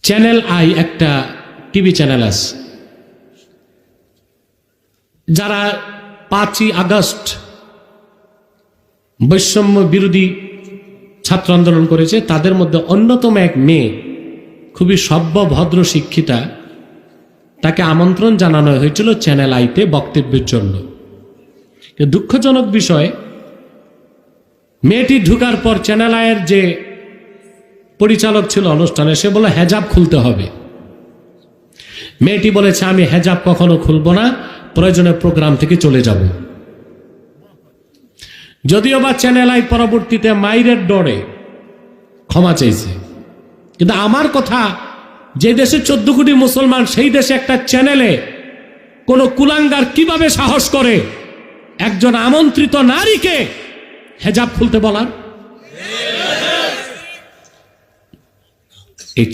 Channel I একটা TV channel আছে, যারা 5ই আগস্ট বৈষম্য বিরোধী ছাত্র আন্দোলন করেছে, তাদের মধ্যে অন্যতম এক মেয়ে, খুবই সভ্য ভদ্র শিক্ষিতা, তাকে আমন্ত্রণ জানানো হয়েছিল চ্যানেল আইতে বক্তব্যের জন্য। দুঃখজনক বিষয়, মেয়েটি ঢুকার পর চ্যানেল আইয়ের যে পরিচালক ছিল অনুষ্ঠানে, সে বলে হেজাব খুলতে হবে। মেয়েটি বলেছে আমি হেজাব কখনো খুলব না, প্রয়োজনে প্রোগ্রাম থেকে চলে যাব। যদিও বা চ্যানেল আই পরবর্তীতে মাইরের ডরে ক্ষমা চাইছে, কিন্তু আমার কথা, যে দেশে 14 কোটি মুসলমান, সেই দেশে একটা চ্যানেলে কোন কুলাঙ্গার কিভাবে সাহস করে একজন আমন্ত্রিত নারীকে হেজাব খুলতে বলার?